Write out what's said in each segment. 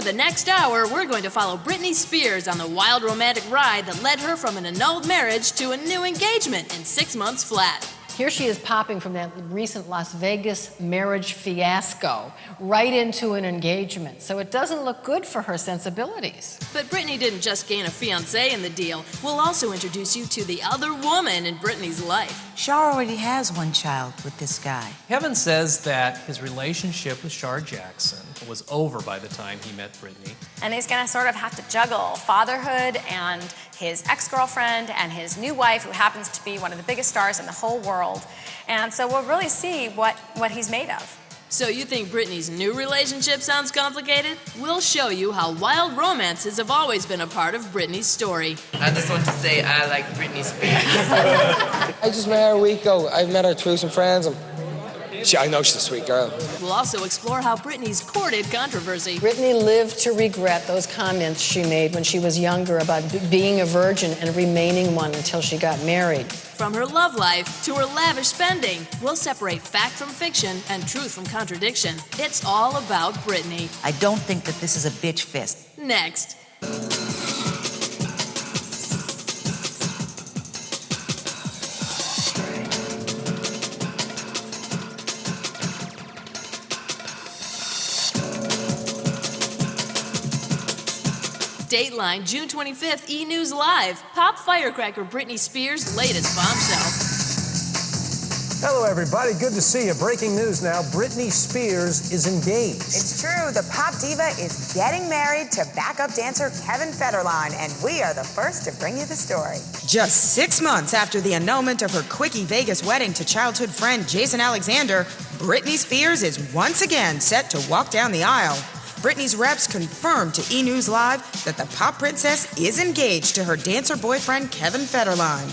For the next hour, we're going to follow Britney Spears on the wild romantic ride that led her from an annulled marriage to a new engagement in 6 months flat. Here she is popping from that recent Las Vegas marriage fiasco right into an engagement. So it doesn't look good for her sensibilities. But Britney didn't just gain a fiancé in the deal. We'll also introduce you to the other woman in Britney's life. Shar already has one child with this guy. Kevin says that his relationship with Shar Jackson was over by the time he met Britney. And he's gonna sort of have to juggle fatherhood and his ex-girlfriend and his new wife, who happens to be one of the biggest stars in the whole world. And so we'll really see what he's made of. So you think Britney's new relationship sounds complicated? We'll show you how wild romances have always been a part of Britney's story. I just want to say I like Britney Spears. I just met her a week ago. I met her through some friends. I know she's a sweet girl. We'll also explore how Britney's courted controversy. Britney lived to regret those comments she made when she was younger about being a virgin and remaining one until she got married. From her love life to her lavish spending, we'll separate fact from fiction and truth from contradiction. It's all about Britney. I don't think that this is a bitch fest. Next. Dateline, June 25th, E! News Live. Pop firecracker Britney Spears' latest bombshell. Hello, everybody. Good to see you. Breaking news now. Britney Spears is engaged. It's true. The pop diva is getting married to backup dancer Kevin Federline, and we are the first to bring you the story. Just 6 months after the annulment of her quickie Vegas wedding to childhood friend Jason Alexander, Britney Spears is once again set to walk down the aisle. Britney's reps confirmed to E! News Live that the pop princess is engaged to her dancer boyfriend Kevin Federline.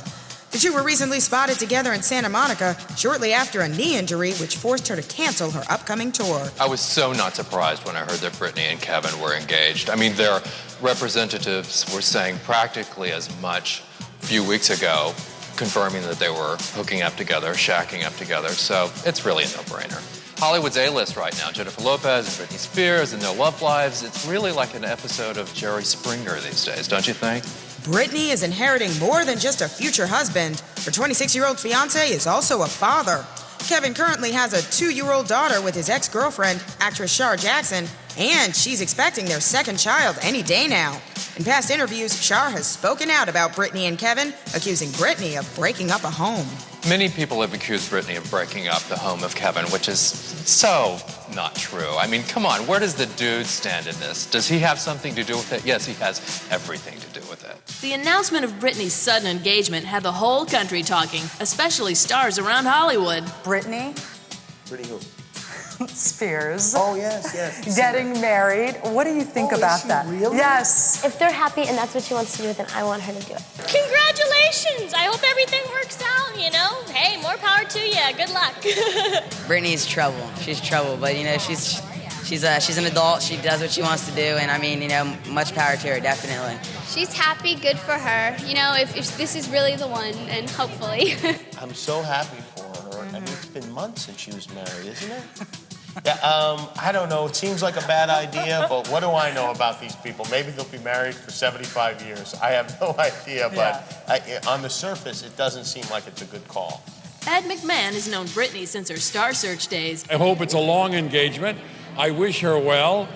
The two were recently spotted together in Santa Monica shortly after a knee injury which forced her to cancel her upcoming tour. I was so not surprised when I heard that Britney and Kevin were engaged. I mean, their representatives were saying practically as much a few weeks ago, confirming that they were hooking up together, shacking up together, so it's really a no-brainer. Hollywood's A-list right now, Jennifer Lopez and Britney Spears and No Love Lives. It's really like an episode of Jerry Springer these days, don't you think? Britney is inheriting more than just a future husband. Her 26-year-old fiancé is also a father. Kevin currently has a 2-year-old daughter with his ex-girlfriend, actress Shar Jackson, and she's expecting their second child any day now. In past interviews, Shar has spoken out about Britney and Kevin, accusing Britney of breaking up a home. Many people have accused Britney of breaking up the home of Kevin, which is so not true. I mean, come on, where does the dude stand in this? Does he have something to do with it? Yes, he has everything to do with it. The announcement of Britney's sudden engagement had the whole country talking, especially stars around Hollywood. Britney Britney who? Spears. Oh, yes. Getting married. What do you think about that? Really? Yes. If they're happy and that's what she wants to do, then I want her to do it. Congratulations! I hope everything works out, you know? Hey, more power to you. Good luck. Britney's trouble. She's trouble, but you know, she's an adult. She does what she wants to do, and I mean, you know, much power to her, definitely. She's happy, good for her. You know, if this is really the one, and hopefully. I'm so happy for her. I mean, it's been months since she was married, isn't it? Yeah, I don't know. It seems like a bad idea, but what do I know about these people? Maybe they'll be married for 75 years. I have no idea, but on the surface, it doesn't seem like it's a good call. Ed McMahon has known Britney since her Star Search days. I hope it's a long engagement. I wish her well.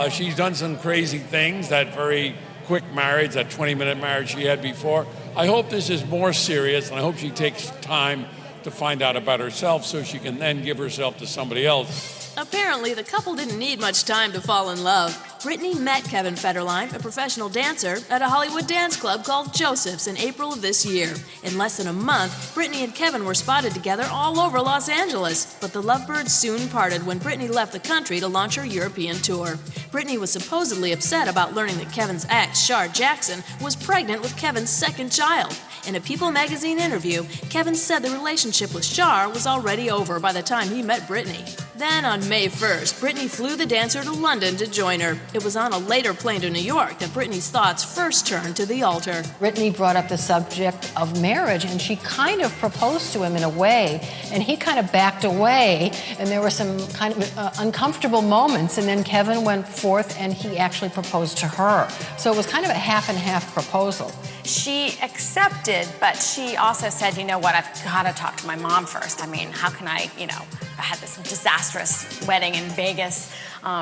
She's done some crazy things, that very quick marriage, that 20-minute marriage she had before. I hope this is more serious, and I hope she takes time to find out about herself so she can then give herself to somebody else. Apparently, the couple didn't need much time to fall in love. Britney met Kevin Federline, a professional dancer, at a Hollywood dance club called Joseph's in April of this year. In less than a month, Britney and Kevin were spotted together all over Los Angeles. But the lovebirds soon parted when Britney left the country to launch her European tour. Britney was supposedly upset about learning that Kevin's ex, Shar Jackson, was pregnant with Kevin's second child. In a People magazine interview, Kevin said the relationship with Shar was already over by the time he met Britney. Then on May 1st, Britney flew the dancer to London to join her. It was on a later plane to New York that Britney's thoughts first turned to the altar. Britney brought up the subject of marriage, and she kind of proposed to him in a way, and he kind of backed away, and there were some kind of uncomfortable moments, and then Kevin went forth and he actually proposed to her. So it was kind of a half and half proposal. She accepted, but she also said, you know what, I've got to talk to my mom first. I mean, how can I had this disastrous wedding in Vegas.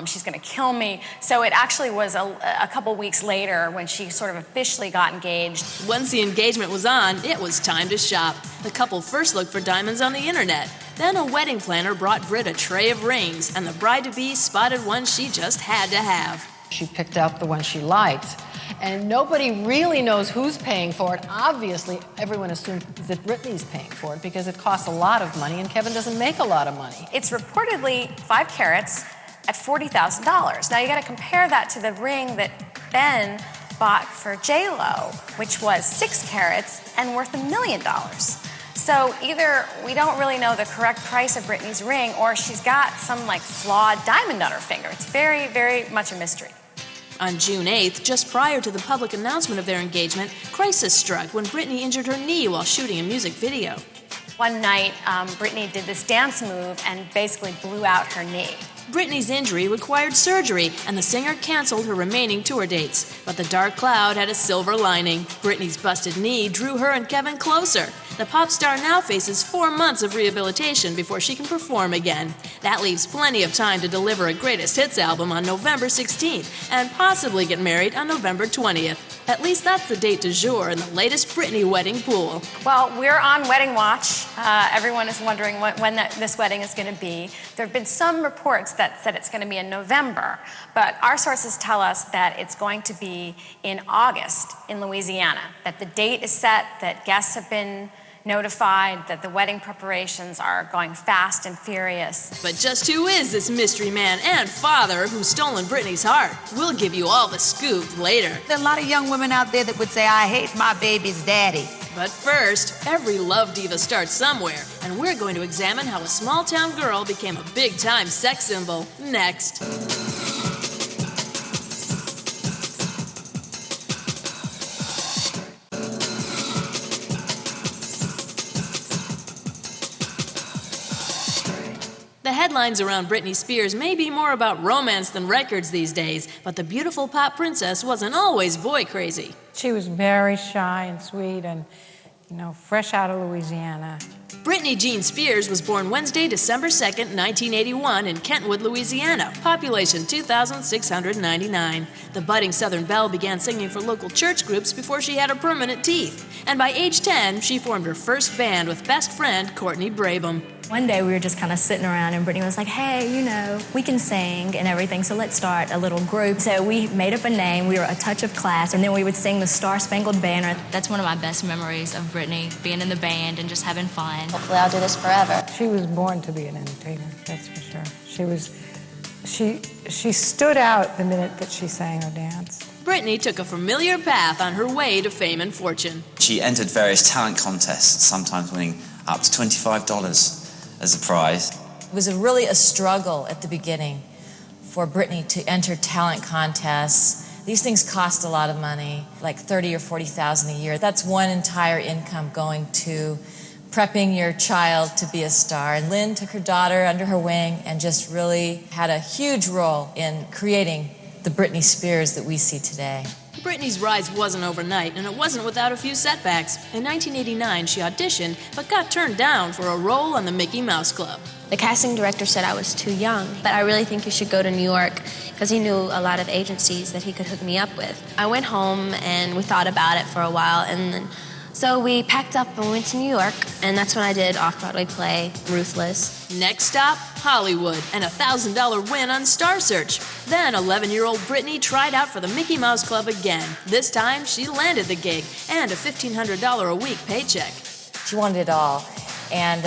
She's going to kill me. So it actually was a couple weeks later when she sort of officially got engaged. Once the engagement was on, it was time to shop. The couple first looked for diamonds on the internet. Then a wedding planner brought Brit a tray of rings, and the bride-to-be spotted one she just had to have. She picked out the one she liked. And nobody really knows who's paying for it. Obviously, everyone assumes that Britney's paying for it because it costs a lot of money and Kevin doesn't make a lot of money. It's reportedly 5 carats at $40,000. Now you got to compare that to the ring that Ben bought for J-Lo, which was 6 carats and worth $1 million. So either we don't really know the correct price of Britney's ring or she's got some flawed diamond on her finger. It's very, very much a mystery. On June 8th, just prior to the public announcement of their engagement, crisis struck when Britney injured her knee while shooting a music video. One night, Britney did this dance move and basically blew out her knee. Britney's injury required surgery, and the singer canceled her remaining tour dates. But the dark cloud had a silver lining. Britney's busted knee drew her and Kevin closer. The pop star now faces 4 months of rehabilitation before she can perform again. That leaves plenty of time to deliver a greatest hits album on November 16th and possibly get married on November 20th. At least that's the date du jour in the latest Britney wedding pool. Well, we're on wedding watch. Everyone is wondering when this wedding is going to be. There have been some reports that said it's going to be in November, but our sources tell us that it's going to be in August in Louisiana, that the date is set, that guests have been notified, that the wedding preparations are going fast and furious. But just who is this mystery man and father who's stolen Britney's heart? We'll give you all the scoop later. There are a lot of young women out there that would say, I hate my baby's daddy. But first, every love diva starts somewhere, and we're going to examine how a small-town girl became a big-time sex symbol. Next. The headlines around Britney Spears may be more about romance than records these days, but the beautiful pop princess wasn't always boy crazy. She was very shy and sweet and, fresh out of Louisiana. Britney Jean Spears was born Wednesday, December 2nd, 1981 in Kentwood, Louisiana, population 2,699. The budding Southern belle began singing for local church groups before she had her permanent teeth. And by age 10, she formed her first band with best friend Courtney Brabham. One day we were just kind of sitting around and Britney was like, hey, we can sing and everything, so let's start a little group. So we made up a name, we were A Touch of Class, and then we would sing the Star Spangled Banner. That's one of my best memories of Britney, being in the band and just having fun. Hopefully I'll do this forever. She was born to be an entertainer, that's for sure. She stood out the minute that she sang or danced. Britney took a familiar path on her way to fame and fortune. She entered various talent contests, sometimes winning up to $25 as a prize. It was really a struggle at the beginning for Britney to enter talent contests. These things cost a lot of money, like $30,000 or $40,000 a year. That's one entire income going to prepping your child to be a star. And Lynn took her daughter under her wing and just really had a huge role in creating the Britney Spears that we see today. Britney's rise wasn't overnight, and it wasn't without a few setbacks. In 1989, she auditioned, but got turned down for a role on the Mickey Mouse Club. The casting director said I was too young, but I really think you should go to New York because he knew a lot of agencies that he could hook me up with. I went home and we thought about it for a while, and then so we packed up and went to New York, and that's when I did off-Broadway play Ruthless. Next stop, Hollywood, and a $1,000 win on Star Search. Then 11-year-old Britney tried out for the Mickey Mouse Club again. This time, she landed the gig and a $1,500 a week paycheck. She wanted it all, and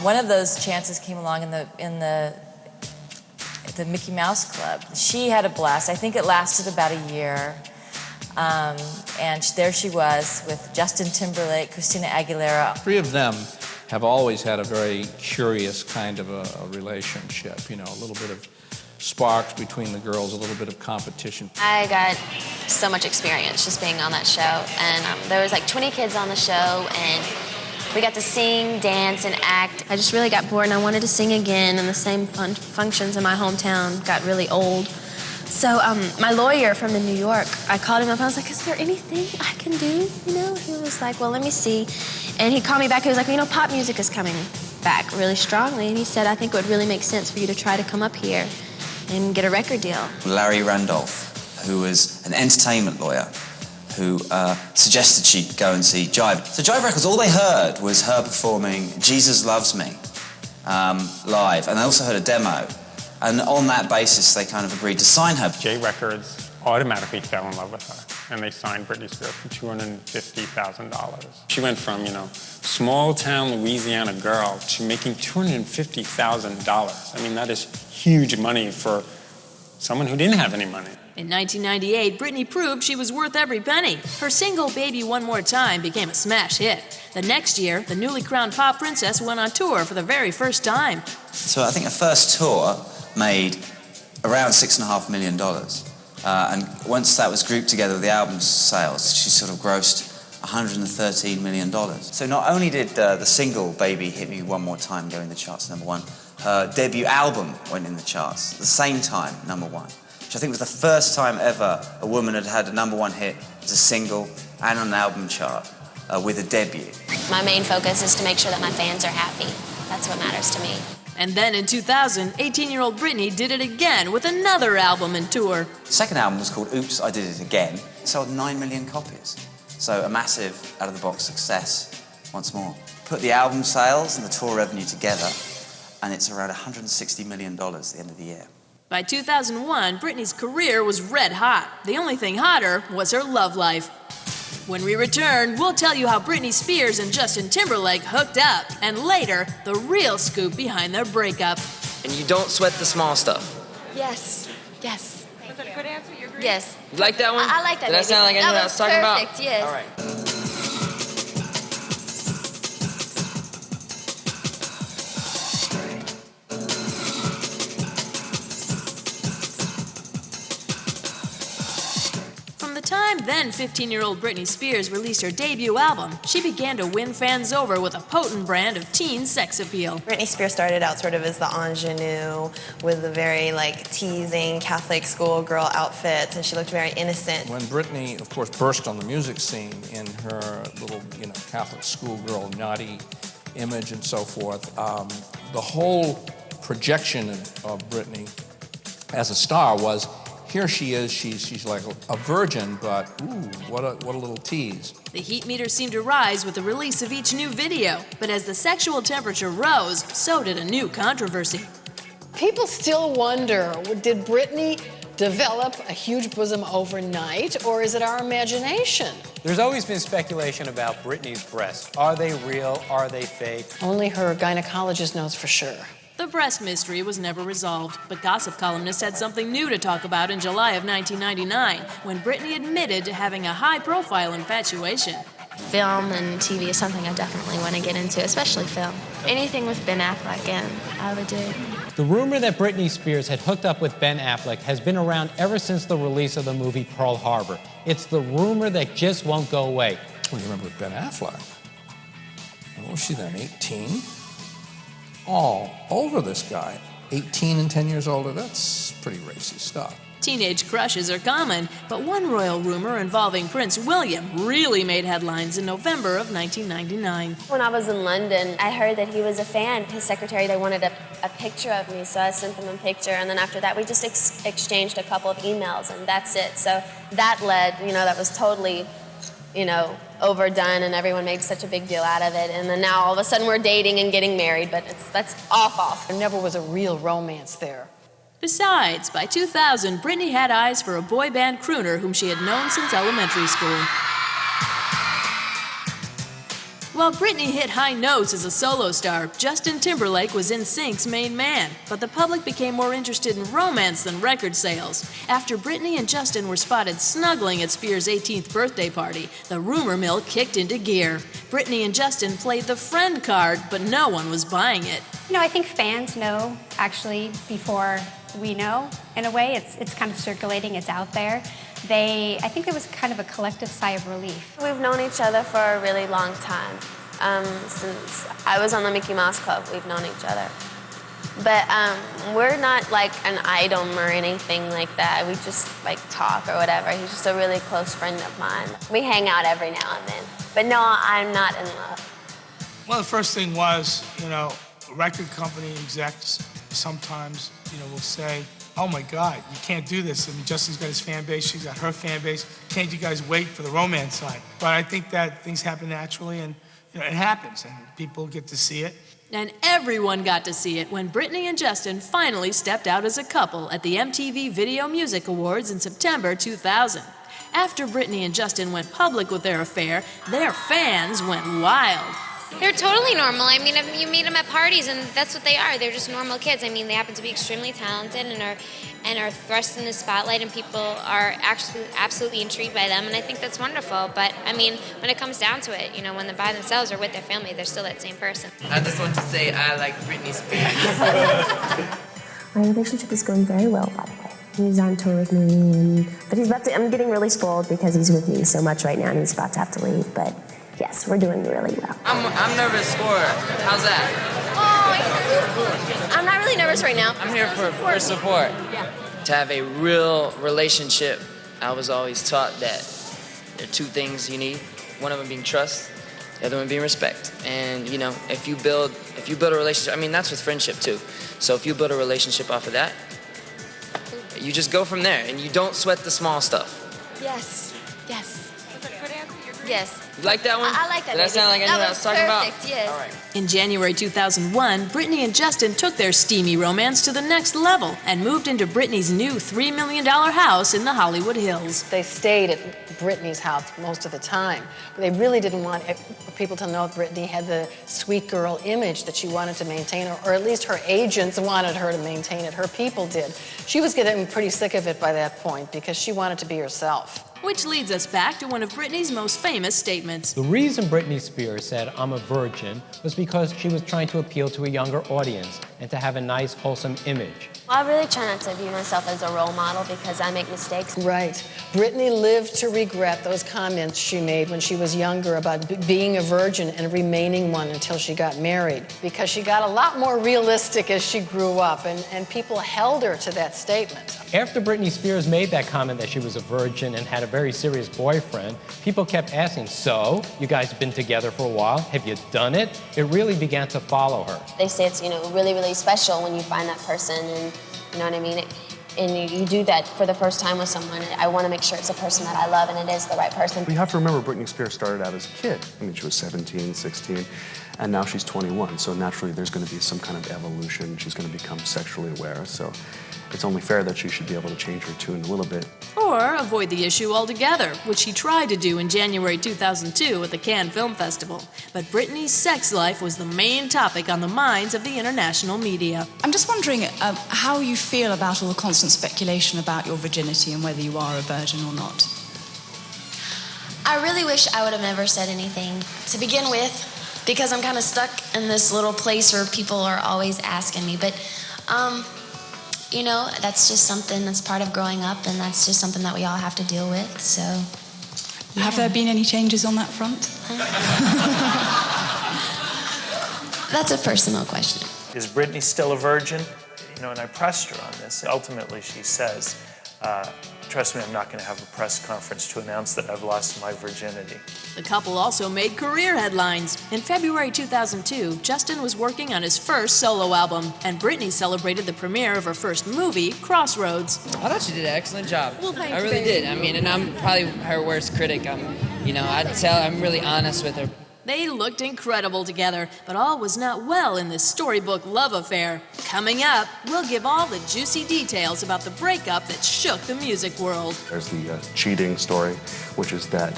one of those chances came along in the Mickey Mouse Club. She had a blast. I think it lasted about a year. And there she was with Justin Timberlake, Christina Aguilera. 3 of them have always had a very curious kind of a relationship, you know, a little bit of sparks between the girls, a little bit of competition. I got so much experience just being on that show, and there was like 20 kids on the show, and we got to sing, dance, and act. I just really got bored, and I wanted to sing again, and the same functions in my hometown got really old. So my lawyer from New York, I called him up. I was like, is there anything I can do? You know, he was like, well, let me see. And he called me back. He was like, you know, pop music is coming back really strongly. And he said, I think it would really make sense for you to try to come up here and get a record deal. Larry Randolph, who was an entertainment lawyer, who suggested she go and see Jive. So Jive Records, all they heard was her performing Jesus Loves Me live, and they also heard a demo. And on that basis, they kind of agreed to sign her. J Records automatically fell in love with her, and they signed Britney Spears for $250,000. She went from, you know, small-town Louisiana girl to making $250,000. I mean, that is huge money for someone who didn't have any money. In 1998, Britney proved she was worth every penny. Her single Baby One More Time became a smash hit. The next year, the newly crowned pop princess went on tour for the very first time. So I think her first tour made around $6.5 million. And once that was grouped together with the album sales, she sort of grossed $113 million. So not only did the single Baby Hit Me One More Time go in the charts #1, her debut album went in the charts at the same time, #1, which I think was the first time ever a woman had had a #1 hit as a single and on an album chart with a debut. My main focus is to make sure that my fans are happy. That's what matters to me. And then in 2000, 18-year-old Britney did it again with another album and tour. The second album was called Oops, I Did It Again. It sold 9 million copies. So a massive out-of-the-box success once more. Put the album sales and the tour revenue together, and it's around $160 million at the end of the year. By 2001, Britney's career was red hot. The only thing hotter was her love life. When we return, we'll tell you how Britney Spears and Justin Timberlake hooked up, and later, the real scoop behind their breakup. And you don't sweat the small stuff. Yes, yes. Was that a good answer? You agree? Yes. You like that one? I like that. Did that sound like anything I was talking about? Perfect, yes. All right. Then 15-year-old Britney Spears released her debut album. She began to win fans over with a potent brand of teen sex appeal. Britney Spears started out sort of as the ingenue with the very teasing Catholic schoolgirl outfits, and she looked very innocent. When Britney, of course, burst on the music scene in her little, Catholic schoolgirl naughty image and so forth, the whole projection of Britney as a star was, here she is, she's like a virgin, but ooh, what a little tease. The heat meter seemed to rise with the release of each new video, but as the sexual temperature rose, so did a new controversy. People still wonder, did Britney develop a huge bosom overnight, or is it our imagination? There's always been speculation about Britney's breasts. Are they real? Are they fake? Only her gynecologist knows for sure. The breast mystery was never resolved, but gossip columnists had something new to talk about in July of 1999, when Britney admitted to having a high-profile infatuation. Film and TV is something I definitely want to get into, especially film. Anything with Ben Affleck in, I would do. The rumor that Britney Spears had hooked up with Ben Affleck has been around ever since the release of the movie Pearl Harbor. It's the rumor that just won't go away. What do you remember with Ben Affleck? What was she then, 18? All over this guy. 18 and 10 years older, that's pretty racy stuff. Teenage crushes are common, but one royal rumor involving Prince William really made headlines in November of 1999. When I was in London, I heard that he was a fan. His secretary, they wanted a picture of me, so I sent them a picture, and then after that, we just exchanged a couple of emails, and that's it. So that led, that was totally, overdone, and everyone made such a big deal out of it. And then now all of a sudden we're dating and getting married, but that's off. There never was a real romance there. Besides, by 2000, Britney had eyes for a boy band crooner whom she had known since elementary school. While Britney hit high notes as a solo star, Justin Timberlake was NSYNC's main man. But the public became more interested in romance than record sales. After Britney and Justin were spotted snuggling at Spears' 18th birthday party, the rumor mill kicked into gear. Britney and Justin played the friend card, but no one was buying it. You know, I think fans know, actually, before we know. In a way, it's kind of circulating, it's out there. I think there was kind of a collective sigh of relief. We've known each other for a really long time. Since I was on the Mickey Mouse Club, we've known each other. But we're not like an item or anything like that. We just like talk or whatever. He's just a really close friend of mine. We hang out every now and then. But no, I'm not in love. Well, the first thing was, record company execs sometimes, will say, oh my God, you can't do this. I mean, Justin's got his fan base, she's got her fan base. Can't you guys wait for the romance side? But I think that things happen naturally, and it happens, and people get to see it. And everyone got to see it when Britney and Justin finally stepped out as a couple at the MTV Video Music Awards in September 2000. After Britney and Justin went public with their affair, their fans went wild. They're totally normal. I mean, you meet them at parties, and that's what they are. They're just normal kids. I mean, they happen to be extremely talented and are thrust in the spotlight, and people are actually absolutely intrigued by them, and I think that's wonderful. But, I mean, when it comes down to it, when they're by themselves or with their family, they're still that same person. I just want to say I like Britney Spears. My relationship is going very well, by the way. He's on tour with me, but I'm getting really spoiled because he's with me so much right now, and he's about to have to leave, but yes, we're doing really well. I'm nervous for her. How's that? Oh, I'm not really nervous right now. I'm here for support. Yeah. To have a real relationship, I was always taught that there are two things you need. One of them being trust, the other one being respect. And if you build a relationship, I mean that's with friendship too. So if you build a relationship off of that, you just go from there, and you don't sweat the small stuff. Yes. Yes. You like that one? I like that. Did that sound like I knew what I was talking about? Yes. All right. In January 2001, Britney and Justin took their steamy romance to the next level and moved into Britney's new $3 million house in the Hollywood Hills. They stayed at Britney's house most of the time. But they really didn't want people to know Britney had the sweet girl image that she wanted to maintain, or at least her agents wanted her to maintain it. Her people did. She was getting pretty sick of it by that point because she wanted to be herself. Which leads us back to one of Britney's most famous statements. The reason Britney Spears said, "I'm a virgin," was because she was trying to appeal to a younger audience and to have a nice, wholesome image. Well, I really try not to view myself as a role model because I make mistakes. Right. Britney lived to regret those comments she made when she was younger about being a virgin and remaining one until she got married, because she got a lot more realistic as she grew up, and people held her to that statement. After Britney Spears made that comment that she was a virgin and had a very serious boyfriend, people kept asking, so, you guys have been together for a while, have you done it? It really began to follow her. They say it's, really, really special when you find that person, and you know what I mean? And you do that for the first time with someone. I want to make sure it's a person that I love and it is the right person. You have to remember Britney Spears started out as a kid. I mean, she was 17, 16, and now she's 21. So naturally, there's going to be some kind of evolution. She's going to become sexually aware. So it's only fair that she should be able to change her tune a little bit. Or avoid the issue altogether, which she tried to do in January 2002 at the Cannes Film Festival. But Britney's sex life was the main topic on the minds of the international media. I'm just wondering how you feel about all the constant speculation about your virginity and whether you are a virgin or not. I really wish I would have never said anything to begin with, because I'm kind of stuck in this little place where people are always asking me. But, that's just something that's part of growing up, and that's just something that we all have to deal with, so. Yeah. Have there been any changes on that front? That's a personal question. Is Britney still a virgin? And I pressed her on this. Ultimately, she says, trust me, I'm not going to have a press conference to announce that I've lost my virginity. The couple also made career headlines. In February 2002, Justin was working on his first solo album, and Britney celebrated the premiere of her first movie, Crossroads. I thought she did an excellent job. Well, thank I you, really baby. did. I mean, and I'm probably her worst critic. I'm really honest with her. They looked incredible together, but all was not well in this storybook love affair. Coming up, we'll give all the juicy details about the breakup that shook the music world. There's the cheating story, which is that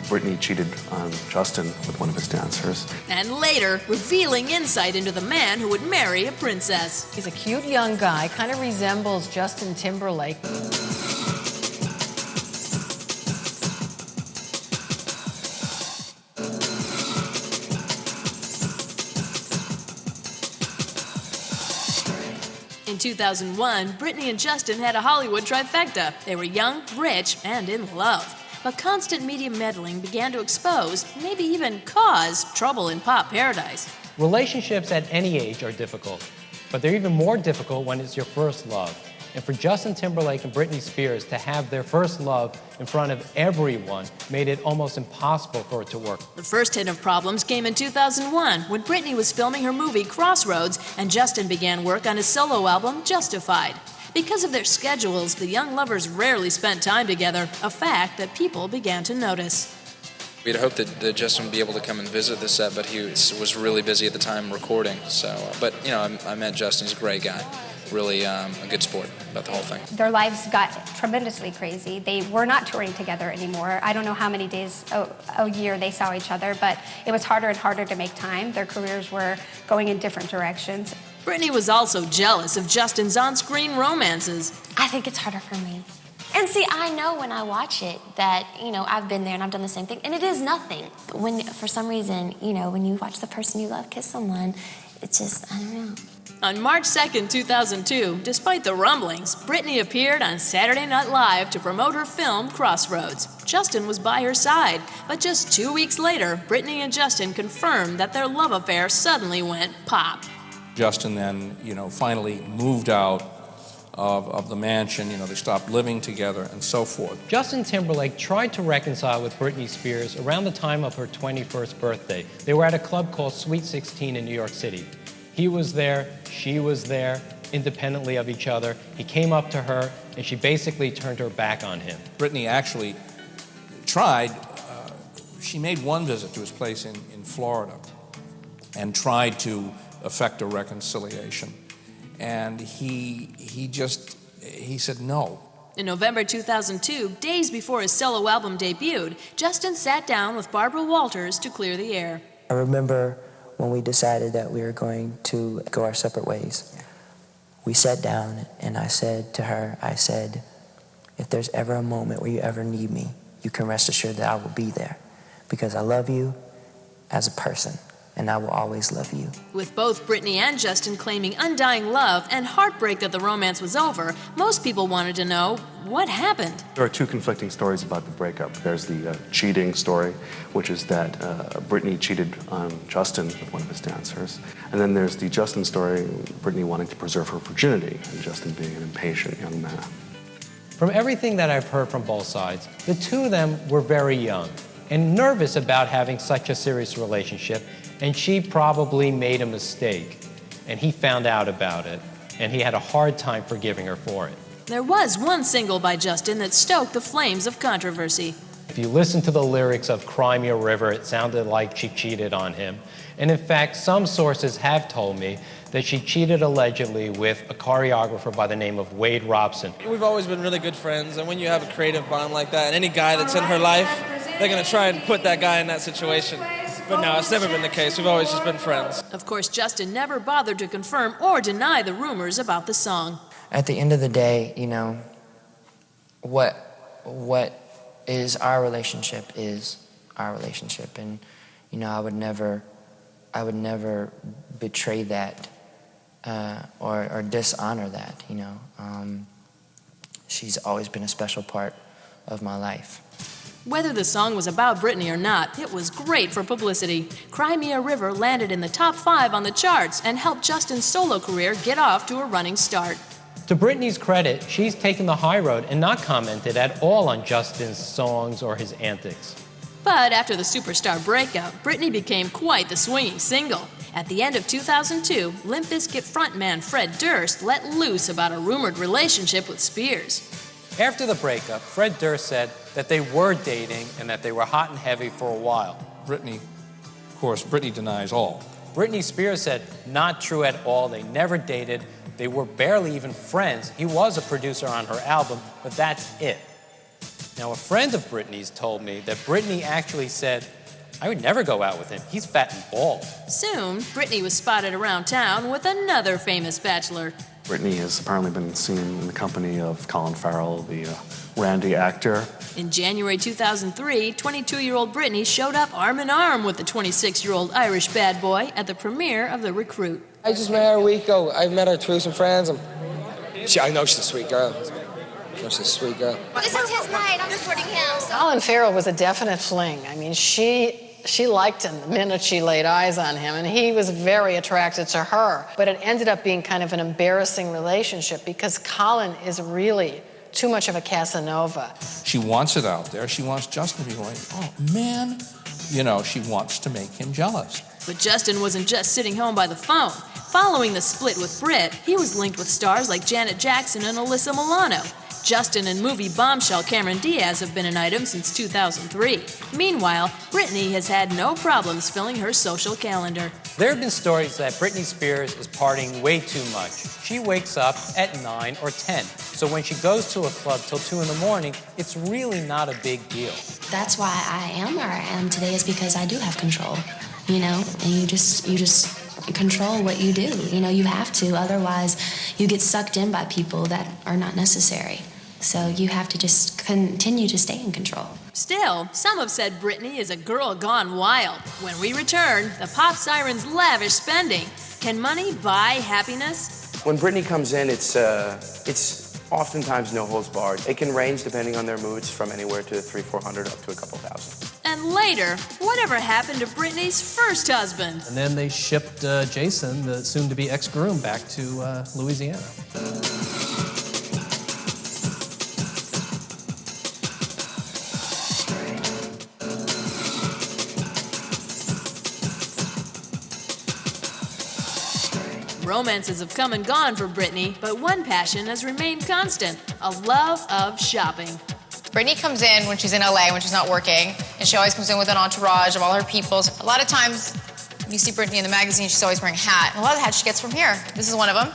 Britney cheated on Justin with one of his dancers. And later, revealing insight into the man who would marry a princess. He's a cute young guy, kind of resembles Justin Timberlake. In 2001, Britney and Justin had a Hollywood trifecta. They were young, rich, and in love. But constant media meddling began to expose, maybe even cause, trouble in pop paradise. Relationships at any age are difficult, but they're even more difficult when it's your first love. And for Justin Timberlake and Britney Spears to have their first love in front of everyone made it almost impossible for it to work. The first hint of problems came in 2001 when Britney was filming her movie Crossroads and Justin began work on his solo album Justified. Because of their schedules, the young lovers rarely spent time together, a fact that people began to notice. We'd hoped that Justin would be able to come and visit the set, but he was really busy at the time recording. But you know, I met Justin. He's a great guy. Really a good sport about the whole thing. Their lives got tremendously crazy. They were not touring together anymore. I don't know how many days a year they saw each other, but it was harder and harder to make time. Their careers were going in different directions. Britney was also jealous of Justin's on-screen romances. I think it's harder for me. And see, I know when I watch it that, you know, I've been there and I've done the same thing, and it is nothing. But when, for some reason, you know, when you watch the person you love kiss someone, it's just, I don't know. On March 2nd, 2002, despite the rumblings, Britney appeared on Saturday Night Live to promote her film Crossroads. Justin was by her side, but just 2 weeks later, Britney and Justin confirmed that their love affair suddenly went pop. Justin then, you know, finally moved out of the mansion. You know, they stopped living together and so forth. Justin Timberlake tried to reconcile with Britney Spears around the time of her 21st birthday. They were at a club called Sweet 16 in New York City. He was there, she was there, independently of each other. He came up to her, and she basically turned her back on him. Britney actually tried, she made one visit to his place in Florida and tried to effect a reconciliation. And he said no. In November 2002, days before his solo album debuted, Justin sat down with Barbara Walters to clear the air. I remember when we decided that we were going to go our separate ways. We sat down and I said to her, I said, if there's ever a moment where you ever need me, you can rest assured that I will be there because I love you as a person and I will always love you. With both Britney and Justin claiming undying love and heartbreak that the romance was over, most people wanted to know what happened. There are two conflicting stories about the breakup. There's the cheating story, which is that Britney cheated on Justin with one of his dancers. And then there's the Justin story, Britney wanting to preserve her virginity and Justin being an impatient young man. From everything that I've heard from both sides, the two of them were very young and nervous about having such a serious relationship, and she probably made a mistake, and he found out about it, and he had a hard time forgiving her for it. There was one single by Justin that stoked the flames of controversy. If you listen to the lyrics of Cry Me a River, it sounded like she cheated on him. And in fact, some sources have told me that she cheated allegedly with a choreographer by the name of Wade Robson. We've always been really good friends, and when you have a creative bond like that, and any guy that's in her life, they're going to try and put that guy in that situation. But no, it's never been the case. We've always just been friends. Of course, Justin never bothered to confirm or deny the rumors about the song. At the end of the day, you know, what is our relationship is our relationship. And, you know, I would never betray that or dishonor that, you know. She's always been a special part of my life. Whether the song was about Britney or not, it was great for publicity. Cry Me a River landed in the top 5 on the charts and helped Justin's solo career get off to a running start. To Britney's credit, she's taken the high road and not commented at all on Justin's songs or his antics. But after the superstar breakup, Britney became quite the swinging single. At the end of 2002, Limp Bizkit frontman Fred Durst let loose about a rumored relationship with Spears. After the breakup, Fred Durst said that they were dating and that they were hot and heavy for a while. Britney course, Britney denies all. Britney Spears said, not true at all. They never dated. They were barely even friends. He was a producer on her album, but that's it. Now, a friend of Britney's told me that Britney actually said, I would never go out with him. He's fat and bald. Soon, Britney was spotted around town with another famous bachelor. Britney has apparently been seen in the company of Colin Farrell, the Randy actor. In January 2003, 22-year-old Britney showed up arm in arm with the 26-year-old Irish bad boy at the premiere of The Recruit. I just met her a week ago. I met her through some friends. I know she's a sweet girl. She's a sweet girl. This is his night. I'm supporting him. So. Colin Farrell was a definite fling. I mean, she liked him the minute she laid eyes on him, and he was very attracted to her. But it ended up being kind of an embarrassing relationship because Colin is really too much of a Casanova. She wants it out there. She wants Justin to be going, oh, man. You know, she wants to make him jealous. But Justin wasn't just sitting home by the phone. Following the split with Brit, he was linked with stars like Janet Jackson and Alyssa Milano. Justin and movie bombshell Cameron Diaz have been an item since 2003. Meanwhile, Britney has had no problems filling her social calendar. There have been stories that Britney Spears is partying way too much. She wakes up at 9 or 10. So when she goes to a club till 2 in the morning, it's really not a big deal. That's why I am where I am today, is because I do have control, you know, and you just control what you do. You know, you have to, otherwise you get sucked in by people that are not necessary. So you have to just continue to stay in control. Still, some have said Britney is a girl gone wild. When we return, the pop siren's lavish spending. Can money buy happiness? When Britney comes in, it's oftentimes no holds barred. It can range, depending on their moods, from anywhere to $300-400 up to a couple thousand. And later, whatever happened to Britney's first husband? And then they shipped Jason, the soon-to-be ex-groom, back to Louisiana. Romances have come and gone for Britney, but one passion has remained constant, a love of shopping. Britney comes in when she's in LA, when she's not working, and she always comes in with an entourage of all her peoples. A lot of times, you see Britney in the magazine, she's always wearing a hat. And a lot of the hats she gets from here. This is one of them,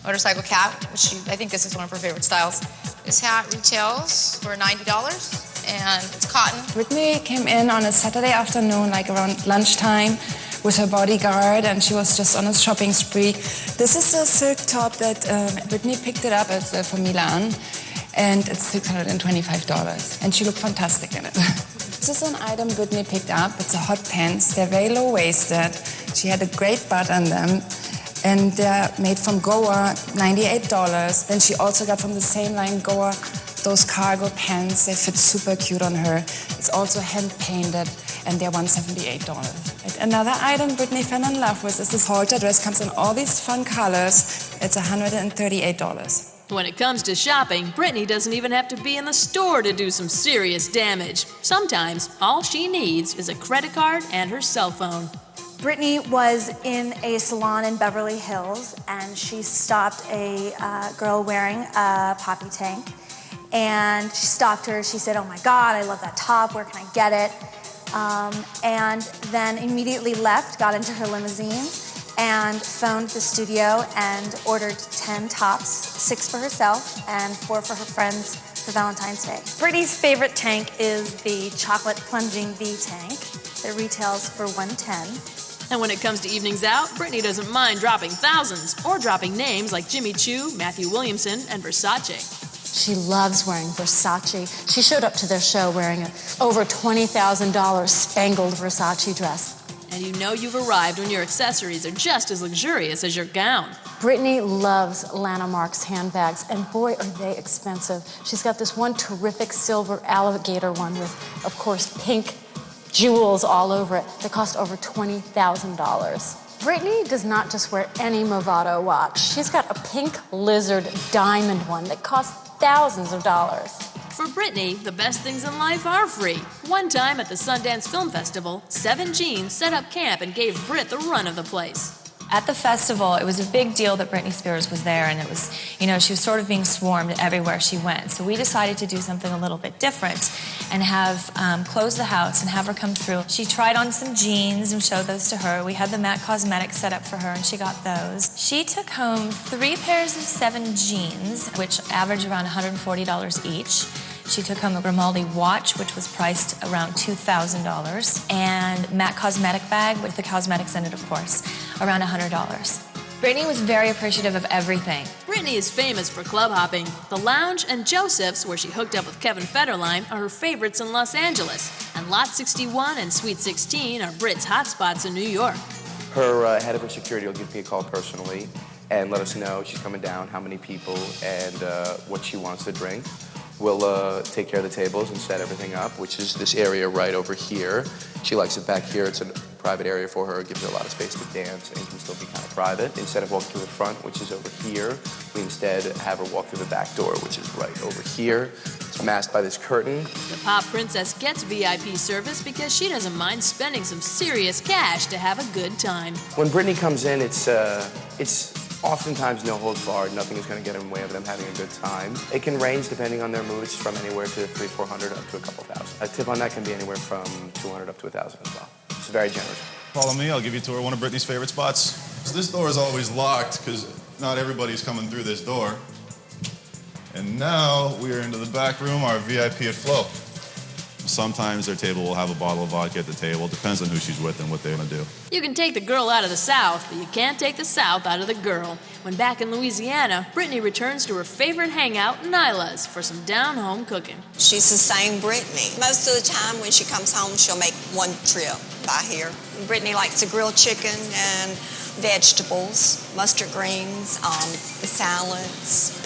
motorcycle cap, which I think this is one of her favorite styles. This hat retails for $90, and it's cotton. Britney came in on a Saturday afternoon, like around lunchtime, with her bodyguard, and she was just on a shopping spree. This is a silk top that Britney picked it up from Milan, and it's $625, and she looked fantastic in it. This is an item Britney picked up. It's a hot pants. They're very low-waisted. She had a great butt on them, and they're made from Goa, $98. Then she also got from the same line, Goa, those cargo pants. They fit super cute on her. It's also hand-painted, and they're $178. Another item Britney fell in love with is this halter dress. Comes in all these fun colors. It's $138. When it comes to shopping, Britney doesn't even have to be in the store to do some serious damage. Sometimes, all she needs is a credit card and her cell phone. Britney was in a salon in Beverly Hills, and she stopped a girl wearing a poppy tank. And she stopped her. She said, "Oh my God, I love that top. Where can I get it?" And then immediately left, got into her limousine, and phoned the studio and ordered 10 tops, 6 for herself and 4 for her friends for Valentine's Day. Britney's favorite tank is the chocolate plunging V tank that retails for $110. And when it comes to evenings out, Britney doesn't mind dropping thousands or dropping names like Jimmy Choo, Matthew Williamson, and Versace. She loves wearing Versace. She showed up to their show wearing an over $20,000 spangled Versace dress. And you know you've arrived when your accessories are just as luxurious as your gown. Britney loves Lana Mark's handbags, and boy, are they expensive. She's got this one terrific silver alligator one with, of course, pink jewels all over it that cost over $20,000. Britney does not just wear any Movado watch. She's got a pink lizard diamond one that costs thousands of dollars. For Britney, the best things in life are free. One time at the Sundance Film Festival, 7 Jeans set up camp and gave Brit the run of the place. At the festival, it was a big deal that Britney Spears was there, and it was, you know, she was sort of being swarmed everywhere she went. So we decided to do something a little bit different and have close the house and have her come through. She tried on some jeans and showed those to her. We had the MAC Cosmetics set up for her, and she got those. She took home 3 pairs of 7 jeans, which averaged around $140 each. She took home a Grimaldi watch, which was priced around $2,000, and MAC cosmetic bag with the cosmetics in it, of course, around $100. Britney was very appreciative of everything. Britney is famous for club hopping. The Lounge and Joseph's, where she hooked up with Kevin Federline, are her favorites in Los Angeles. And Lot 61 and Suite 16 are Brit's hotspots in New York. Her head of her security will give me a call personally and let us know she's coming down, how many people, and what she wants to drink. We'll take care of the tables and set everything up, which is this area right over here. She likes it back here. It's a private area for her. It gives her a lot of space to dance and can still be kind of private. Instead of walking through the front, which is over here, we instead have her walk through the back door, which is right over here. It's masked by this curtain. The pop princess gets VIP service because she doesn't mind spending some serious cash to have a good time. When Britney comes in, it's oftentimes no holds barred. Nothing is going to get in the way of them having a good time. It can range depending on their moods from anywhere to $300-400 up to a couple thousand. A tip on that can be anywhere from $200 up to $1,000 as well. It's very generous. Follow me, I'll give you a tour of one of Britney's favorite spots. So this door is always locked because not everybody's coming through this door. And now we are into the back room, our VIP at Flow. Sometimes their table will have a bottle of vodka at the table. Depends on who she's with and what they want to do. You can take the girl out of the South, but you can't take the South out of the girl. When back in Louisiana, Britney returns to her favorite hangout, Nyla's, for some down-home cooking. She's the same Britney. Most of the time when she comes home, she'll make one trip by here. Britney likes to grill chicken and vegetables, mustard greens, salads,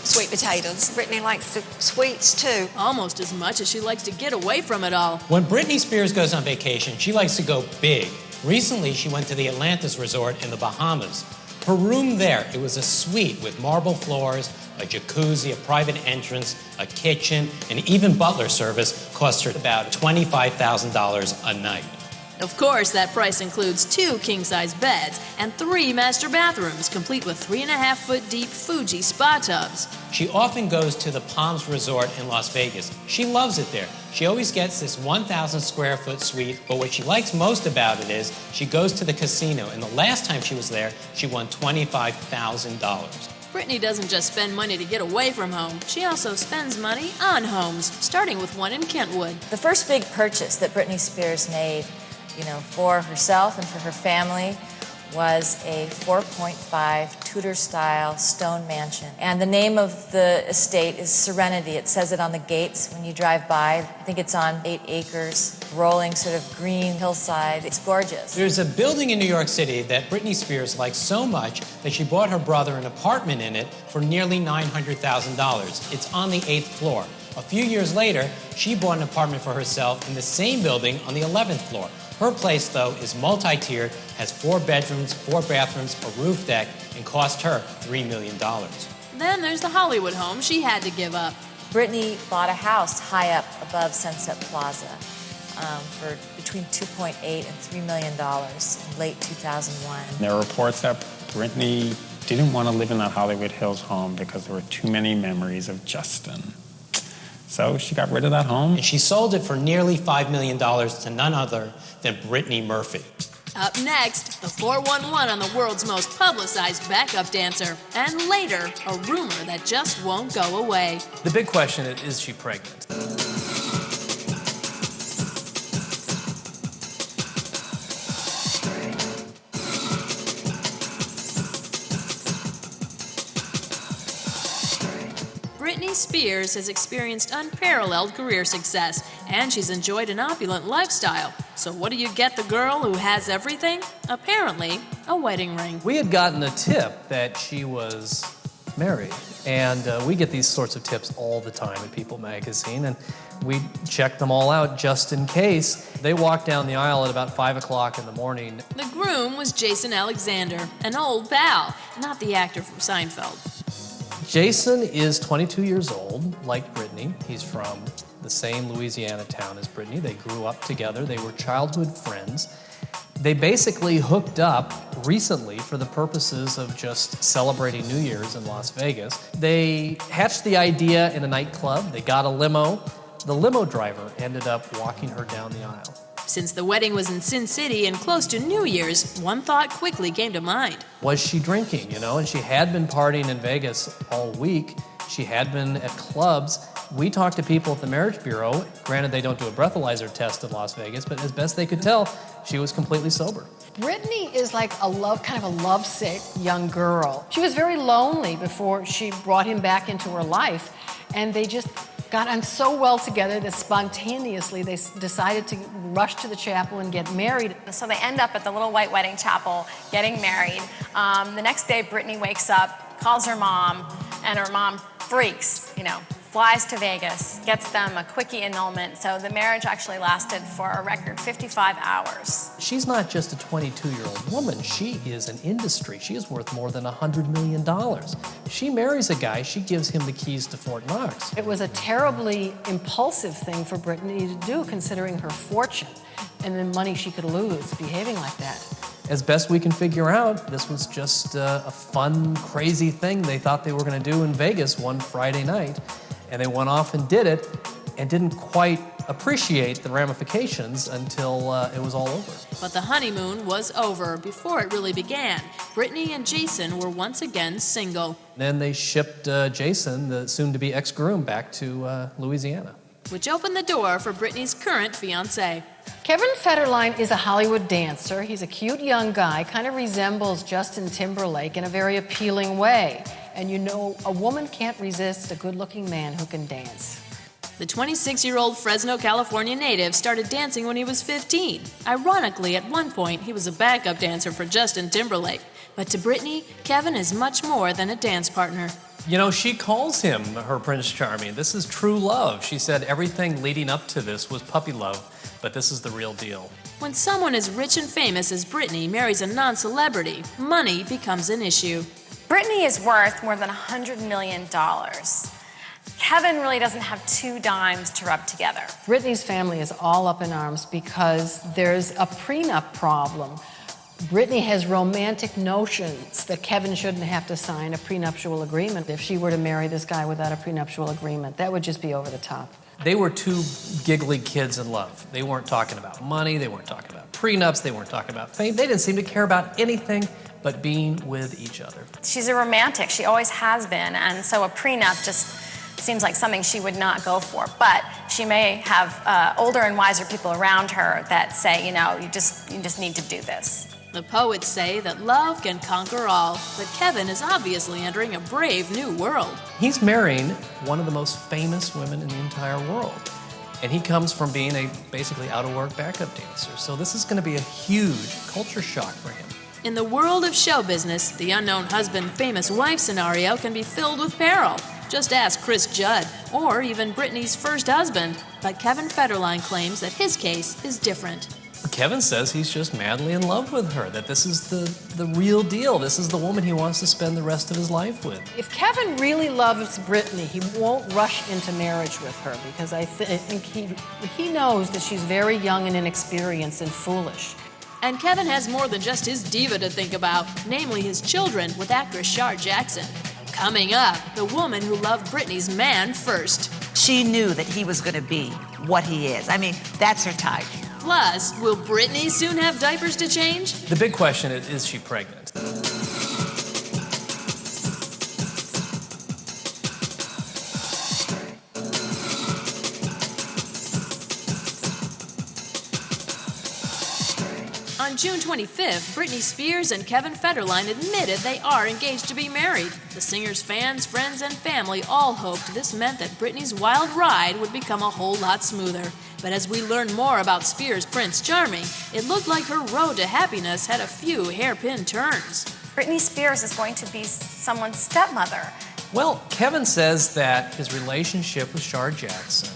sweet potatoes. Britney likes the sweets too. Almost as much as she likes to get away from it all. When Britney Spears goes on vacation, she likes to go big. Recently, she went to the Atlantis Resort in the Bahamas. Her room there, it was a suite with marble floors, a jacuzzi, a private entrance, a kitchen, and even butler service cost her about $25,000 a night. Of course, that price includes 2 king-size beds and 3 master bathrooms, complete with 3.5-foot deep Fuji spa tubs. She often goes to the Palms Resort in Las Vegas. She loves it there. She always gets this 1,000 square foot suite, but what she likes most about it is she goes to the casino, and the last time she was there, she won $25,000. Britney doesn't just spend money to get away from home. She also spends money on homes, starting with one in Kentwood. The first big purchase that Britney Spears made, for herself and for her family was a 4.5 Tudor-style stone mansion. And the name of the estate is Serenity. It says it on the gates when you drive by. I think it's on 8 acres, rolling sort of green hillside. It's gorgeous. There's a building in New York City that Britney Spears likes so much that she bought her brother an apartment in it for nearly $900,000. It's on the 8th floor. A few years later, she bought an apartment for herself in the same building on the 11th floor. Her place, though, is multi-tiered, has 4 bedrooms, 4 bathrooms, a roof deck, and cost her $3 million. Then there's the Hollywood home she had to give up. Britney bought a house high up above Sunset Plaza for between $2.8 and $3 million in late 2001. There are reports that Britney didn't want to live in that Hollywood Hills home because there were too many memories of Justin. So she got rid of that home. And she sold it for nearly $5 million to none other than Brittany Murphy. Up next, the 411 on the world's most publicized backup dancer. And later, a rumor that just won't go away. The big question is she pregnant? Britney Spears has experienced unparalleled career success, and she's enjoyed an opulent lifestyle. So what do you get the girl who has everything? Apparently, a wedding ring. We had gotten a tip that she was married, and we get these sorts of tips all the time at People magazine, and we checked them all out just in case. They walked down the aisle at about 5 o'clock in the morning. The groom was Jason Alexander, an old pal, not the actor from Seinfeld. Jason is 22 years old, like Britney. He's from the same Louisiana town as Britney. They grew up together. They were childhood friends. They basically hooked up recently for the purposes of just celebrating New Year's in Las Vegas. They hatched the idea in a nightclub. They got a limo. The limo driver ended up walking her down the aisle. Since the wedding was in Sin City and close to New Year's, one thought quickly came to mind. Was she drinking, And she had been partying in Vegas all week. She had been at clubs. We talked to people at the Marriage Bureau. Granted, they don't do a breathalyzer test in Las Vegas, but as best they could tell, she was completely sober. Britney is like kind of a lovesick young girl. She was very lonely before she brought him back into her life, and they just got on so well together that spontaneously they decided to rush to the chapel and get married. So they end up at the little white wedding chapel getting married. The next day, Britney wakes up, calls her mom, and her mom freaks, flies to Vegas, gets them a quickie annulment. So the marriage actually lasted for a record 55 hours. She's not just a 22-year-old woman. She is an industry. She is worth more than $100 million. She marries a guy, she gives him the keys to Fort Knox. It was a terribly impulsive thing for Britney to do, considering her fortune and the money she could lose behaving like that. As best we can figure out, this was just a fun, crazy thing they thought they were going to do in Vegas one Friday night. And they went off and did it and didn't quite appreciate the ramifications until it was all over. But the honeymoon was over before it really began. Britney and Jason were once again single. Then they shipped Jason, the soon-to-be ex-groom, back to Louisiana. Which opened the door for Britney's current fiancé. Kevin Federline is a Hollywood dancer. He's a cute young guy, kind of resembles Justin Timberlake in a very appealing way. And a woman can't resist a good-looking man who can dance. The 26-year-old Fresno, California native started dancing when he was 15. Ironically, at one point, he was a backup dancer for Justin Timberlake. But to Britney, Kevin is much more than a dance partner. She calls him her Prince Charming. This is true love. She said everything leading up to this was puppy love, but this is the real deal. When someone as rich and famous as Britney marries a non-celebrity, money becomes an issue. Britney is worth more than $100 million. Kevin really doesn't have two dimes to rub together. Britney's family is all up in arms because there's a prenup problem. Britney has romantic notions that Kevin shouldn't have to sign a prenuptial agreement if she were to marry this guy without a prenuptial agreement. That would just be over the top. They were two giggly kids in love. They weren't talking about money, they weren't talking about prenups, they weren't talking about fame. They didn't seem to care about anything but being with each other. She's a romantic, she always has been, and so a prenup just seems like something she would not go for. But she may have older and wiser people around her that say, you just need to do this. The poets say that love can conquer all, but Kevin is obviously entering a brave new world. He's marrying one of the most famous women in the entire world. And he comes from being a basically out-of-work backup dancer. So this is going to be a huge culture shock for him. In the world of show business, the unknown husband, famous wife scenario can be filled with peril. Just ask Chris Judd, or even Britney's first husband. But Kevin Federline claims that his case is different. Kevin says he's just madly in love with her, that this is the real deal. This is the woman he wants to spend the rest of his life with. If Kevin really loves Britney, he won't rush into marriage with her because I think he knows that she's very young and inexperienced and foolish. And Kevin has more than just his diva to think about, namely his children with actress Shar Jackson. Coming up, the woman who loved Britney's man first. She knew that he was going to be what he is. That's her type. Plus, will Britney soon have diapers to change? The big question is she pregnant? On June 25th, Britney Spears and Kevin Federline admitted they are engaged to be married. The singer's fans, friends, and family all hoped this meant that Britney's wild ride would become a whole lot smoother. But as we learn more about Spears' Prince Charming, it looked like her road to happiness had a few hairpin turns. Britney Spears is going to be someone's stepmother. Well, Kevin says that his relationship with Shar Jackson,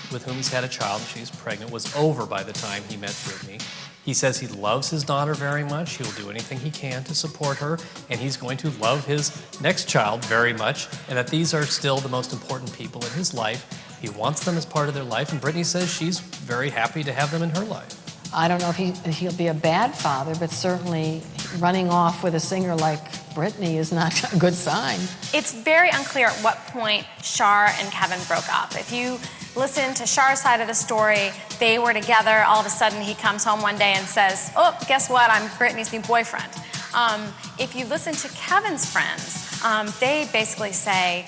with whom he's had a child and she's pregnant, was over by the time he met Britney. He says he loves his daughter very much. He'll do anything he can to support her, and he's going to love his next child very much, and that these are still the most important people in his life. He wants them as part of their life, and Britney says she's very happy to have them in her life. I don't know if he'll be a bad father, but certainly running off with a singer like Britney is not a good sign. It's very unclear at what point Shar and Kevin broke up. If you listen to Shar's side of the story, they were together. All of a sudden, he comes home one day and says, "Oh, guess what? I'm Britney's new boyfriend." If you listen to Kevin's friends, they basically say,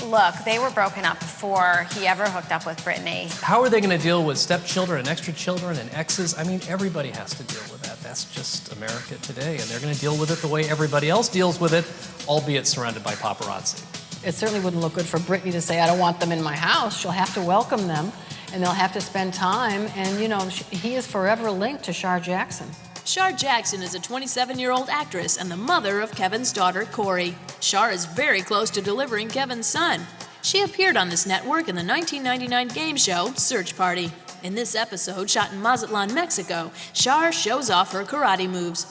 look, they were broken up before he ever hooked up with Britney. How are they going to deal with stepchildren and extra children and exes? I mean, everybody has to deal with that. That's just America today, and they're going to deal with it the way everybody else deals with it, albeit surrounded by paparazzi. It certainly wouldn't look good for Britney to say, I don't want them in my house. She'll have to welcome them, and they'll have to spend time, and, you know, he is forever linked to Shar Jackson. Shar Jackson is a 27-year-old actress and the mother of Kevin's daughter, Corey. Shar is very close to delivering Kevin's son. She appeared on this network in the 1999 game show, Search Party. In this episode, shot in Mazatlan, Mexico, Shar shows off her karate moves.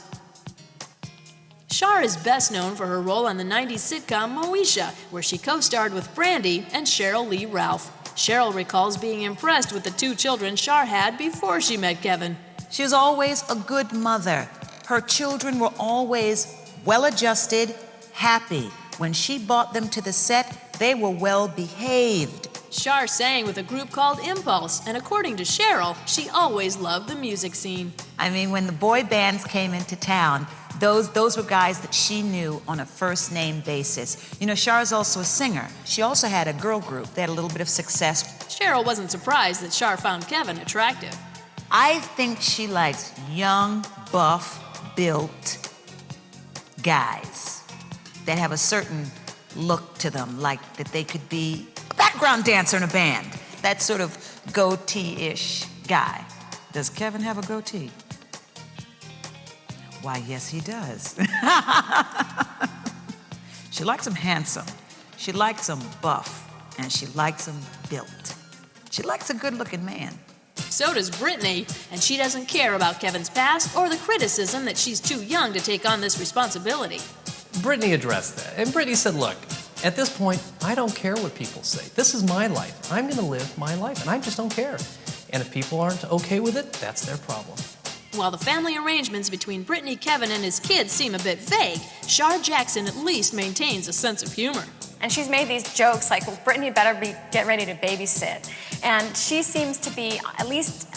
Shar is best known for her role on the 90s sitcom Moesha, where she co-starred with Brandy and Cheryl Lee Ralph. Cheryl recalls being impressed with the 2 children Shar had before she met Kevin. She was always a good mother. Her children were always well-adjusted, happy. When she brought them to the set, they were well-behaved. Shar sang with a group called Impulse, and according to Cheryl, she always loved the music scene. I mean, when the boy bands came into town, those were guys that she knew on a first-name basis. You know, Char's also a singer. She also had a girl group. They had a little bit of success. Cheryl wasn't surprised that Shar found Kevin attractive. I think she likes young, buff, built guys that have a certain look to them, like that they could be a background dancer in a band. That sort of goatee-ish guy. Does Kevin have a goatee? Why, yes, he does. She likes him handsome. She likes him buff. And she likes him built. She likes a good-looking man. So does Britney, and she doesn't care about Kevin's past or the criticism that she's too young to take on this responsibility. Britney addressed that, and Britney said, look, at this point, I don't care what people say. This is my life. I'm going to live my life, and I just don't care. And if people aren't okay with it, that's their problem. While the family arrangements between Britney, Kevin, and his kids seem a bit vague, Shar Jackson at least maintains a sense of humor. And she's made these jokes like, well, Britney better get ready to babysit. And she seems to be, at least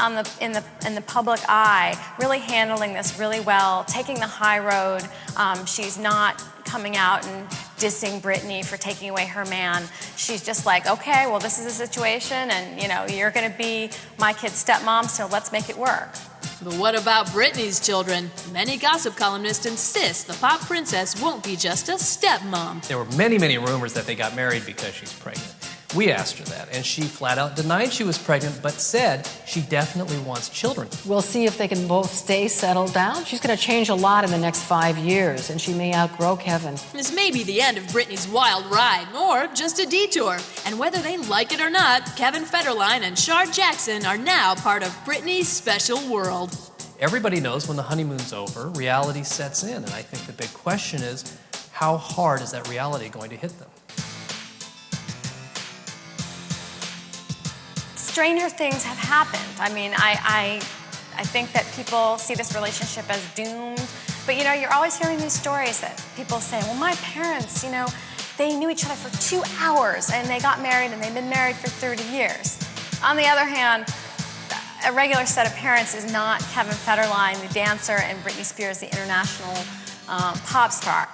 in the public eye, really handling this really well, taking the high road. She's not coming out and dissing Britney for taking away her man. She's just like, okay, well, this is a situation, and you know, you're going to be my kid's stepmom, so let's make it work. But what about Britney's children? Many gossip columnists insist the pop princess won't be just a stepmom. There were many, many rumors that they got married because she's pregnant. We asked her that, and she flat out denied she was pregnant, but said she definitely wants children. We'll see if they can both stay settled down. She's going to change a lot in the next 5 years, and she may outgrow Kevin. This may be the end of Britney's wild ride, or just a detour. And whether they like it or not, Kevin Federline and Shar Jackson are now part of Britney's special world. Everybody knows when the honeymoon's over, reality sets in, and I think the big question is, how hard is that reality going to hit them? Stranger things have happened. I mean, I think that people see this relationship as doomed. But, you know, you're always hearing these stories that people say, well, my parents, you know, they knew each other for 2 hours and they got married and they've been married for 30 years. On the other hand, a regular set of parents is not Kevin Federline, the dancer, and Britney Spears, the international pop star.